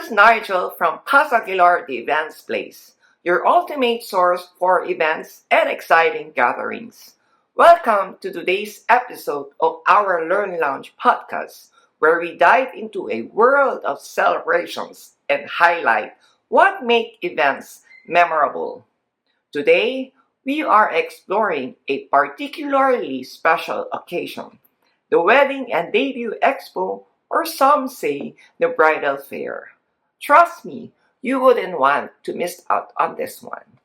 is Nigel from Casa Aguilar The Events Place, your ultimate source for events and exciting gatherings. Welcome to today's episode of our Learn Lounge podcast, where we dive into a world of celebrations and highlight what make events memorable. Today, we are exploring a particularly special occasion, the Wedding and Debut Expo, or some say the Bridal Fair. Trust me, you wouldn't want to miss out on this one.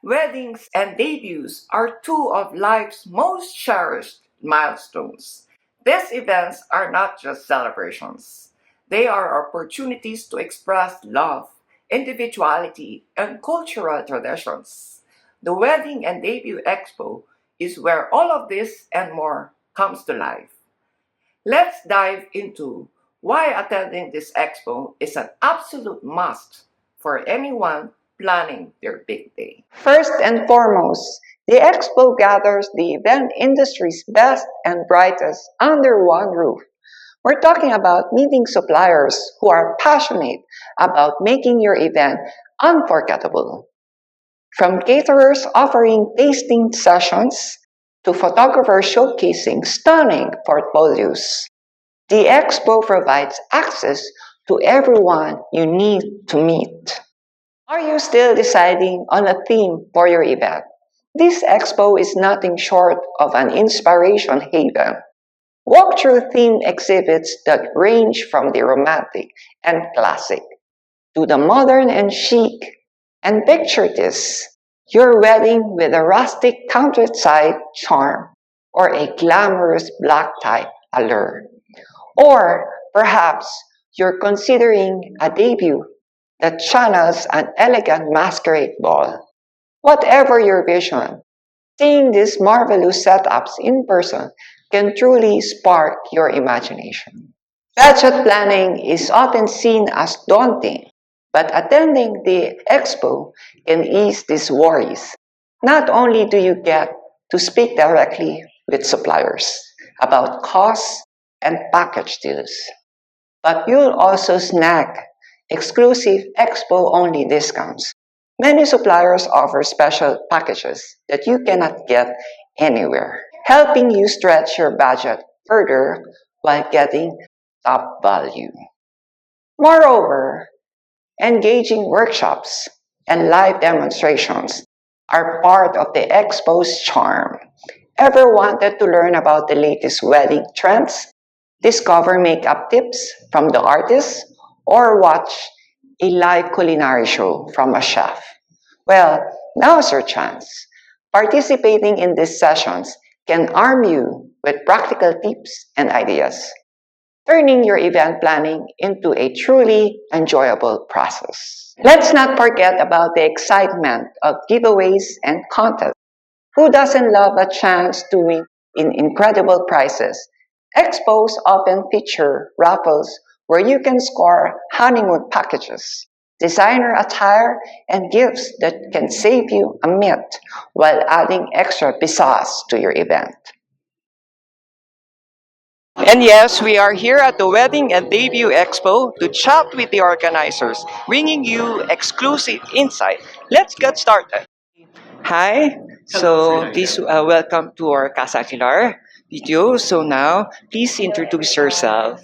Weddings and debuts are two of life's most cherished milestones. These events are not just celebrations, they are opportunities to express love, individuality, and cultural traditions. The Wedding and Debut Expo is where all of this and more comes to life. Let's dive into why attending this expo is an absolute must for anyone planning their big day. First and foremost, the expo gathers the event industry's best and brightest under one roof. We're talking about meeting suppliers who are passionate about making your event unforgettable. From caterers offering tasting sessions to photographers showcasing stunning portfolios, the expo provides access to everyone you need to meet. Are you still deciding on a theme for your event? This expo is nothing short of an inspiration haven. Walk through theme exhibits that range from the romantic and classic to the modern and chic. And picture this, your wedding with a rustic countryside charm or a glamorous black tie allure. Or perhaps you're considering a debut that channels an elegant masquerade ball. Whatever your vision, seeing these marvelous setups in person can truly spark your imagination. Budget planning is often seen as daunting, but attending the expo can ease these worries. Not only do you get to speak directly with suppliers about costs and package deals, but you'll also snag exclusive expo-only discounts. Many suppliers offer special packages that you cannot get anywhere, helping you stretch your budget further while getting top value. Moreover, engaging workshops and live demonstrations are part of the expo's charm. Ever wanted to learn about the latest wedding trends, discover makeup tips from the artists, or watch a live culinary show from a chef? Well, now's your chance. Participating in these sessions can arm you with practical tips and ideas, turning your event planning into a truly enjoyable process. Let's not forget about the excitement of giveaways and contests. Who doesn't love a chance to win incredible prizes? Expos often feature raffles where you can score honeymoon packages, designer attire, and gifts that can save you a mint while adding extra pizzazz to your event. And yes, we are here at the Wedding and Debut Expo to chat with the organizers, bringing you exclusive insight. Let's get started. Hi, so please welcome to our Casa Aguilar video. So now, please introduce yourself.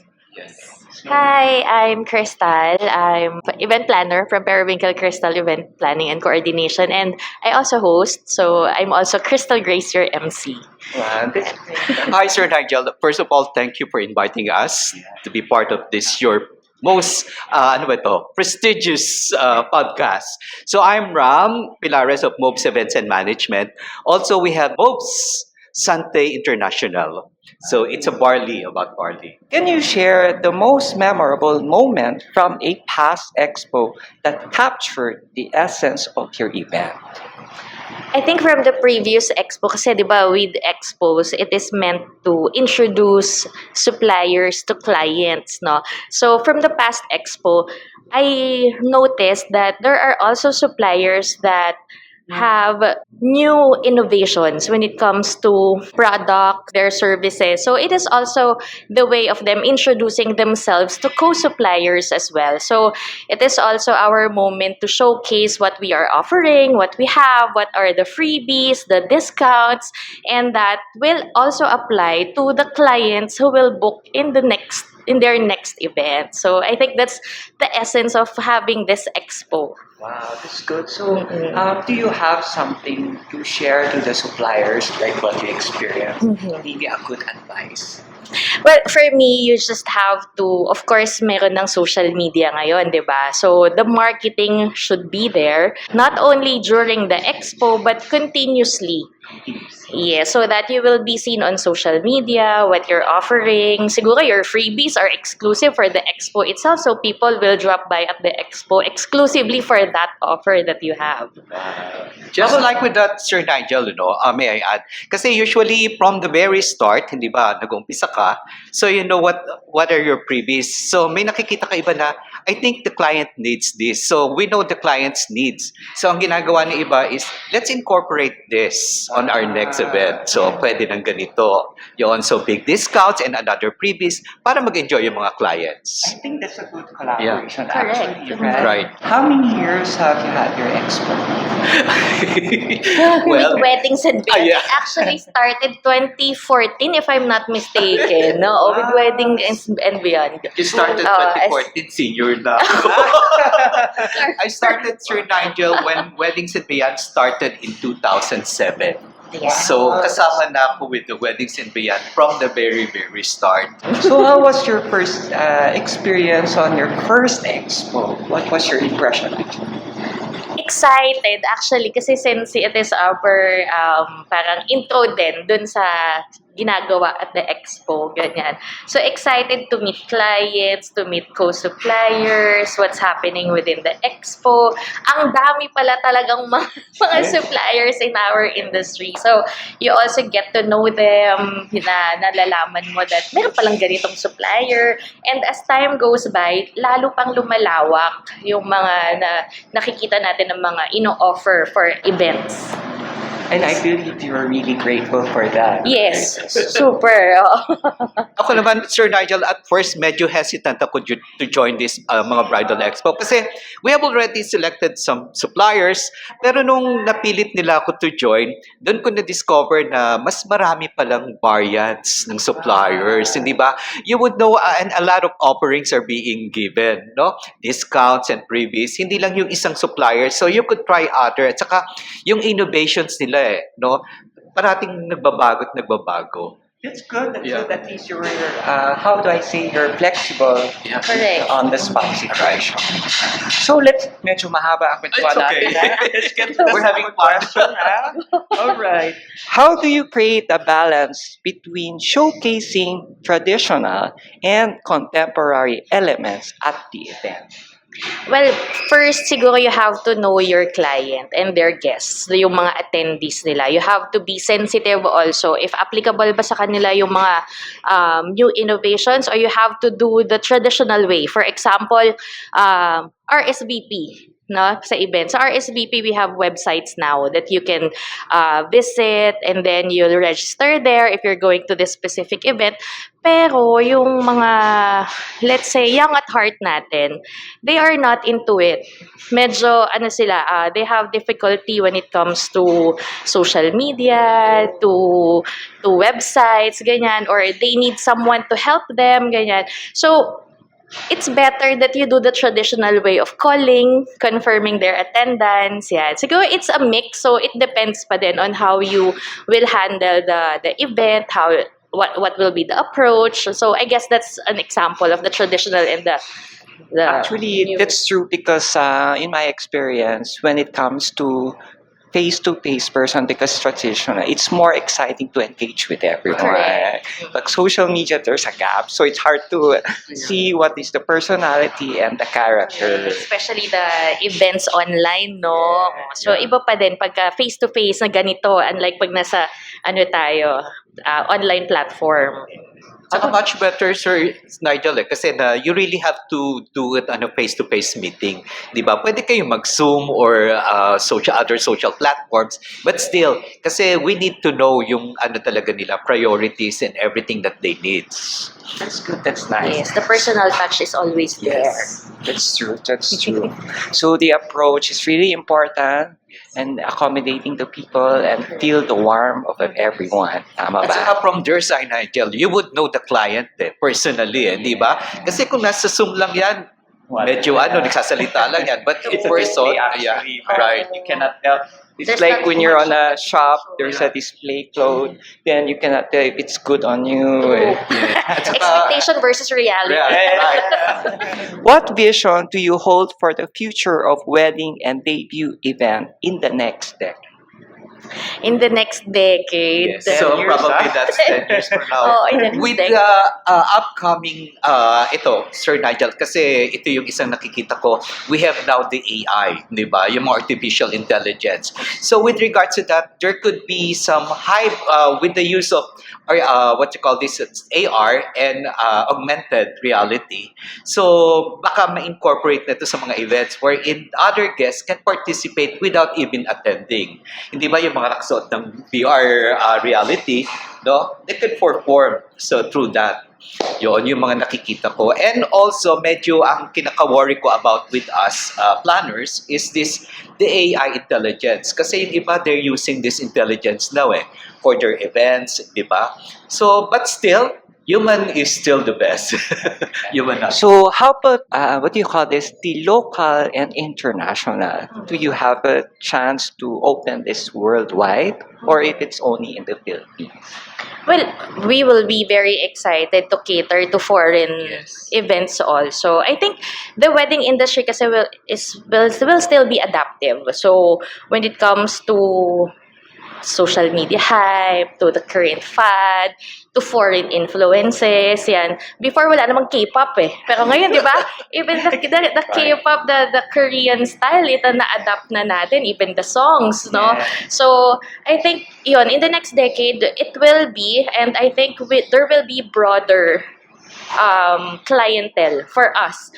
Hi, I'm Crystal. I'm event planner from Periwinkle Crystal Event Planning and Coordination, and I also host. So I'm also Crystal Grace, your MC. Hi, Sir Nigel. First of all, thank you for inviting us to be part of this your most prestigious podcast. So I'm Ram Pilares of Mobs Events and Management. Also, we have Mobs Sante International. So it's a barley about barley. Can you share the most memorable moment from a past expo that captured the essence of your event? I think from the previous expo, kasi di ba with expos, it is meant to introduce suppliers to clients, no? So from the past expo, I noticed that there are also suppliers that have new innovations when it comes to product, their services. So it is also the way of them introducing themselves to co-suppliers as well. So it is also our moment to showcase what we are offering, what we have, what are the freebies, the discounts, and that will also apply to the clients who will book in their next event. So I think that's the essence of having this expo. Wow, that's good. So, do you have something to share to the suppliers, like what you experienced? Maybe a good advice. Well, for me, you just have to, of course, meron ng social media ngayon, di ba? So, the marketing should be there, not only during the expo, but continuously. Yeah, so that you will be seen on social media, what you're offering. Siguro your freebies are exclusive for the expo itself, so people will drop by at the expo exclusively for that offer that you have. Just like with that, Sir Nigel, may I add? Kasi usually from the very start, hindi ba, nag-umpisa ka, so you know what are your previous. So may nakikita ka iba na, I think the client needs this. So we know the client's needs. So ang ginagawa ng iba is, let's incorporate this on our next event. So pwede ng ganito. Yun, so big discounts and another previous para mag-enjoy yung mga clients. I think that's a good collaboration, Correct. actually, right? Right. How many years have you had your expo? Well, With weddings and beyond. yeah. It actually started 2014, if I'm not mistaken. No, with weddings and beyond. You started Oh, 2014, senior na. I started, Sir Nigel, when Weddings and Beyond started in 2007. Yeah. So, kasama na ako with the Weddings and Beyond from the very, very start. So, how was your first experience on your first expo? What was your impression? Excited actually kasi since it is our parang intro din dun sa ginagawa at the expo, ganyan. So excited to meet clients, to meet co-suppliers, what's happening within the expo. Ang dami pala talagang mga suppliers in our industry. So you also get to know them, nalalaman mo that meron palang ganitong supplier. And as time goes by, lalo pang lumalawak yung mga nakikita natin ng mga ino-offer for events. And I believe you are really grateful for that. Yes, super. Ako naman, Sir Nigel, at first medyo hesitant ako to join this mga bridal expo kasi we have already selected some suppliers, pero nung napilit nila ako to join, doon ko na-discover na mas marami palang variants ng suppliers, hindi ba? You would know and a lot of offerings are being given, no? Discounts and freebies, hindi lang yung isang supplier, so you could try other, at saka yung innovations nila no? Parating nagbabago at nagbabago. That's good. That's Yeah. good. At least you're, how do I say, you're flexible Correct. on the spot situation. So medyo mahaba ang kwentuhan It's okay. natin. We're having fun. All right. How do you create a balance between showcasing traditional and contemporary elements at the event? Well, first, siguro you have to know your client and their guests, yung mga attendees nila. You have to be sensitive also if applicable ba sa kanila yung mga new innovations, or you have to do the traditional way. For example, RSVP. No, sa events. Sa RSVP, we have websites now that you can visit, and then you'll register there if you're going to this specific event. Pero yung mga, let's say, young at heart natin, they are not into it. Medyo, they have difficulty when it comes to social media, to websites, ganyan, or they need someone to help them, ganyan. So, it's better that you do the traditional way of calling, confirming their attendance. Yeah. Siguro it's a mix, so it depends pa din on how you will handle the event, what will be the approach. So I guess that's an example of the traditional and the Actually, new- that's true because in my experience, when it comes to face-to-face person, because traditional, it's more exciting to engage with everyone. Correct. But social media, there's a gap, so it's hard to see what is the personality and the character. Especially the events online, no? So, iba pa din pagka face-to-face na ganito, unlike pag nasa, online platform. Saka much better, Sir Nigel, kasi you really have to do it on a face-to-face meeting. Di ba? Pwede kayo mag-Zoom or other social platforms. But still, kasi we need to know yung talaga nila, priorities and everything that they need. That's good. That's nice. Yes, the personal touch is always there. That's true. That's true. So the approach is really important and accommodating to people and feel the warmth of everyone. Tama At ba? saka from their side, Nigel, you would know the client personally, di ba? Kasi kung nasa Zoom lang yan, medyo nagsasalita lang yan. But in person, right. You cannot tell. It's There's like not when you're much on a to shop, show, there's a display cloth, then you cannot tell if it's good on you. At saka, Expectation versus reality. right. What vision do you hold for the future of wedding and debut event in the next decade? In the next decade. Yes. So 10 years, probably that's 10 years from now. Oh, in the next With decade. the upcoming, Sir Nigel, kasi ito yung isang nakikita ko, we have now the AI, di ba? Yung mga artificial intelligence. So with regards to that, there could be some hype with the use of what you call this, AR and augmented reality. So baka ma-incorporate na ito sa mga events wherein other guests can participate without even attending. Hindi ba yung mga nakasuot ng VR reality, no? They can perform through that. Yun, yung mga nakikita ko. And also, medyo ang kinaka-worry ko about with us planners is the AI intelligence. Kasi yung iba, they're using this intelligence now for their events, di ba? So, but still, human is still the best. Human na. So how about what do you call this? The local and international. Do you have a chance to open this worldwide, or if it's only in the Philippines? Well, we will be very excited to cater to foreign events also. I think the wedding industry kasi will still be adaptive. So when it comes to social media hype, to the current fad, to foreign influences, yan. Before, wala namang K-pop Pero ngayon, di ba? Even the K-pop, the Korean style, ito na-adapt na natin, even the songs, no? Yeah. So, I think, yun, in the next decade, it will be, and I think there will be broader clientele for us.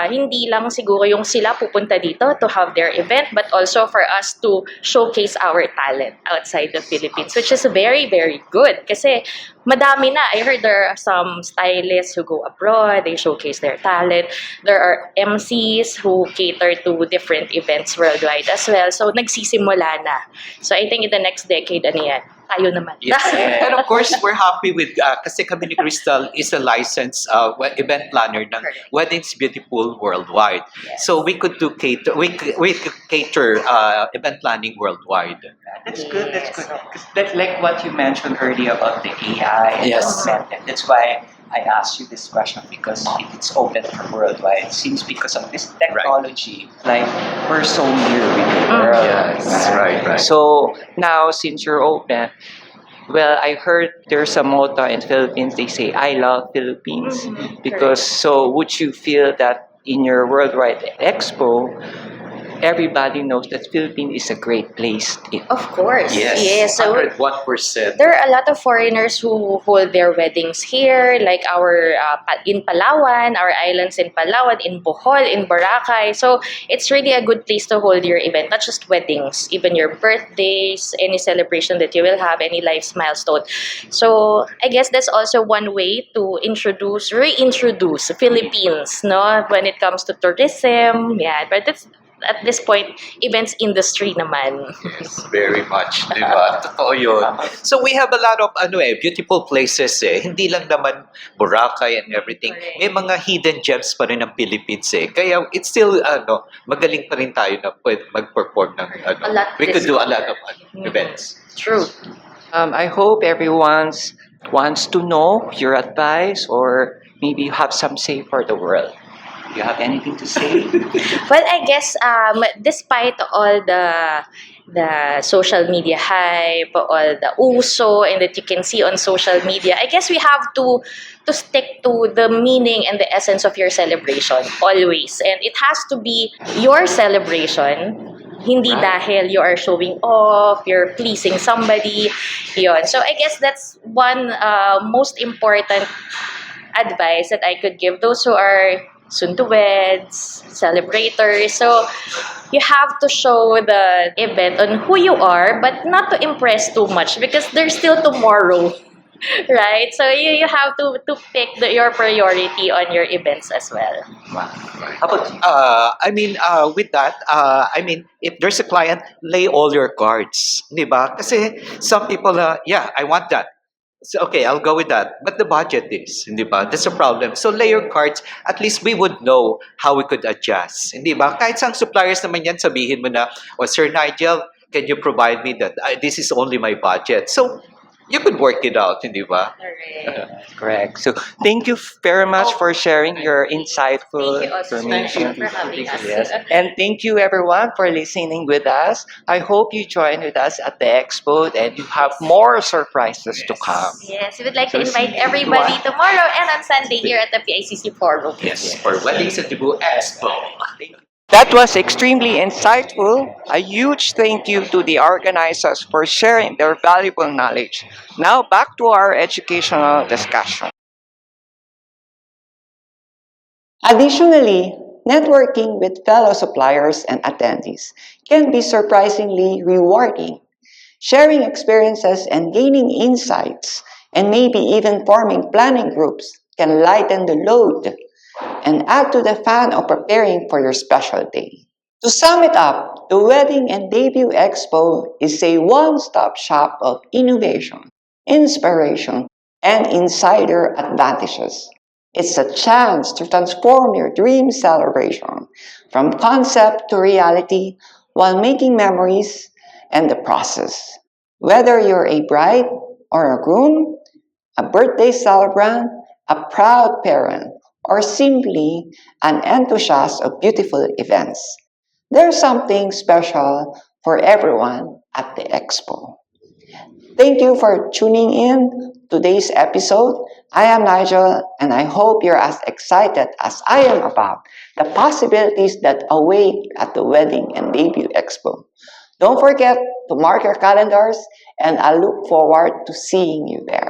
Hindi lang siguro yung sila pupunta dito to have their event, but also for us to showcase our talent outside the Philippines, which is very, very good. Kasi madami na. I heard there are some stylists who go abroad, they showcase their talent. There are MCs who cater to different events worldwide as well. So, nagsisimula na. So, I think in the next decade, tayo naman. Yes. And of course, we're happy with, kasi kami ni Crystal is a licensed event planner ng Correct. Weddings Beautiful Worldwide. Yes. So we could cater event planning worldwide. That's good. That's good. 'Cause that's like what you mentioned earlier about the AI. And Yes. augmented. That's why I asked you this question, because if it's open for worldwide, it seems because of this technology, like we're so near with the world. Yes, right. So now, since you're open, well, I heard there's a motto in Philippines. They say, "I love Philippines," because. So, would you feel that in your worldwide expo, everybody knows that Philippines is a great place? Of course. Yes. So, 101%. there are a lot of foreigners who hold their weddings here, like our in Palawan, our islands in Palawan, in Bohol, in Boracay. So it's really a good place to hold your event, not just weddings, even your birthdays, any celebration that you will have, any life's milestone. So I guess that's also one way to reintroduce Philippines, no, when it comes to tourism. Yeah, but it's at this point, events industry naman. Yes, very much, di ba? Totoo yun. So we have a lot of beautiful places Hindi lang naman Boracay and everything. Correct. May mga hidden gems pa rin ng Philippines Kaya it's still magaling pa rin tayo na pwede mag-perform ng A lot we could do a lot of Mhm. events. True. I hope everyone wants to know your advice, or maybe you have some say for the world. Do you have anything to say? Well, I guess despite all the social media hype, all the uso, and that you can see on social media, I guess we have to stick to the meaning and the essence of your celebration always, and it has to be your celebration. Hindi Right. dahil you are showing off, you're pleasing somebody, yon. So I guess that's one most important advice that I could give those who are soon to weds, celebrators. So you have to show the event on who you are, but not to impress too much because there's still tomorrow. Right? So you have to pick your priority on your events as well. Wow. How about you? With that, if there's a client, lay all your cards, di ba? Kasi some people, yeah, I want that. So, okay, I'll go with that. But the budget is, di ba? That's a problem. So lay your cards, at least we would know how we could adjust. Di ba? Kahit sa suppliers naman yan, sabihin mo na, oh, Sir Nigel, can you provide me that? This is only my budget. So, you could work it out, di ba? Correct. So thank you very much for sharing your insightful Thank you also information. for having us. Yes. And thank you everyone for listening with us. I hope you join with us at the expo and you have more surprises to come. Yes, we would like to So invite see you everybody tomorrow and on Sunday here at the PICC Forum. Yes, for Weddings at Cebu Expo. That was extremely insightful. A huge thank you to the organizers for sharing their valuable knowledge. Now back to our educational discussion. Additionally, networking with fellow suppliers and attendees can be surprisingly rewarding. Sharing experiences and gaining insights, and maybe even forming planning groups, can lighten the load and add to the fun of preparing for your special day. To sum it up, the Wedding and Debut Expo is a one-stop shop of innovation, inspiration, and insider advantages. It's a chance to transform your dream celebration from concept to reality while making memories and the process. Whether you're a bride or a groom, a birthday celebrant, a proud parent, or simply an enthusiast of beautiful events, there's something special for everyone at the expo. Thank you for tuning in today's episode. I am Nigel, and I hope you're as excited as I am about the possibilities that await at the Wedding and Debut Expo. Don't forget to mark your calendars, and I look forward to seeing you there.